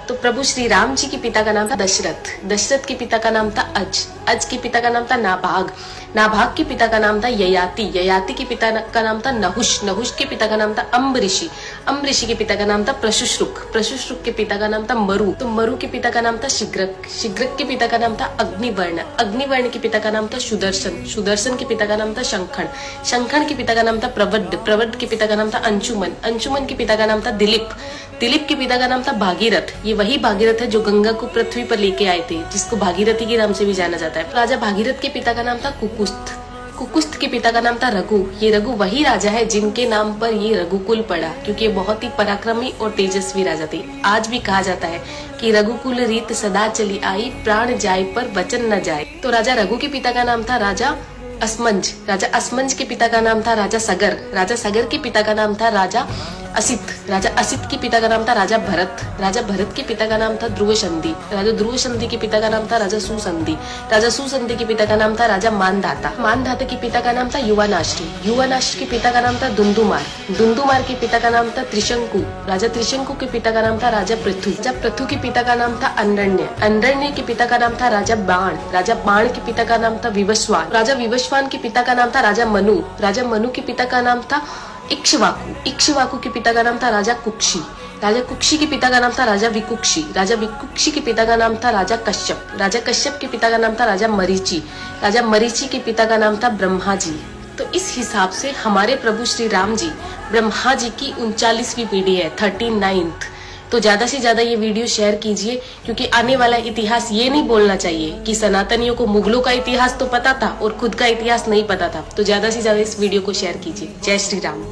तो प्रभु श्री राम जी के पिता का नाम था दशरथ, दशरथ के पिता का नाम था अज, अज के पिता का नाम था नाभाग, नाभाग के पिता का नाम था ययाति, ययाति के पिता का नाम था नहुष, नहुष के पिता का नाम था अम्बऋषि, अम्बऋषि के पिता का नाम था प्रशुश्रुक, प्रशुश्रुक के पिता का नाम था मरु, तो मरु के पिता का नाम था शिग्रक, शिग्रक के पिता का नाम था अग्निवर्ण, अग्निवर्ण के पिता का नाम था सुदर्शन, सुदर्शन के पिता का नाम था शंखन, शंखन के पिता का नाम था प्रवड्ड, प्रवड्ड के पिता का नाम था अंशुमन, अंशुमन के पिता का नाम था दिलीप, दिलीप के पिता का नाम था भागीरथ, ये वही भागीरथ है जो गंगा को पृथ्वी पर लेके आए थे, जिसको भागीरथी के नाम से भी जाना जाता है। राजा भागीरथ के पिता का नाम था कुकुस्थ, कुकुस्थ के पिता का नाम था रघु, ये रघु वही राजा है जिनके नाम पर ये रघुकुल पड़ा, क्योंकि ये बहुत ही पराक्रमी और तेजस्वी राजा थे। आज भी कहा जाता है कि रघुकुल रीत सदा चली आई, प्राण जाए पर वचन न जाए। तो राजा रघु के पिता का नाम था राजा असमंज, राजा असमंज के पिता का नाम था राजा सगर, राजा सगर के पिता का नाम था राजा असित, राजा असित के पिता का नाम था राजा भरत, राजा भरत के पिता का नाम था ध्रुव संधि, राजा ध्रुव संधि के पिता का नाम था राजा सुसंधि, राजा सुसंधि के पिता का नाम था राजा मानधाता, मानधाता के पिता का नाम था युवानाश्री, युवानाश्री के पिता का नाम था दुंदुमार, दुंदुमार के पिता का नाम था त्रिशंकु, राजा त्रिशंकु के पिता का नाम था राजा पृथु, राजा पृथु के पिता का नाम था अनरण्य, अनरण्य के पिता का नाम था राजा बाण, राजा बाण के पिता का नाम था विवस्वान, राजा विवस्वान के पिता का नाम था राजा मनु, राजा मनु के पिता का नाम था इक्ष्वाकु, इक्ष्वाकु के पिता का नाम था राजा कुक्षी, राजा कुक्षी के पिता का नाम था राजा विकुक्षी, राजा विकुक्षी के पिता का नाम था राजा कश्यप, राजा कश्यप के पिता का नाम था राजा मरीचि, राजा मरीचि के पिता का नाम था ब्रह्मा जी। तो इस हिसाब से हमारे प्रभु श्री राम जी ब्रह्मा जी की 39वीं पीढ़ी है, 39th। तो ज्यादा से ज्यादा ये वीडियो शेयर कीजिए, क्योंकि आने वाला इतिहास ये नहीं बोलना चाहिए कि सनातनियों को मुगलों का इतिहास तो पता था और खुद का इतिहास नहीं पता था। तो ज्यादा से ज्यादा इस वीडियो को शेयर कीजिए। जय श्री राम।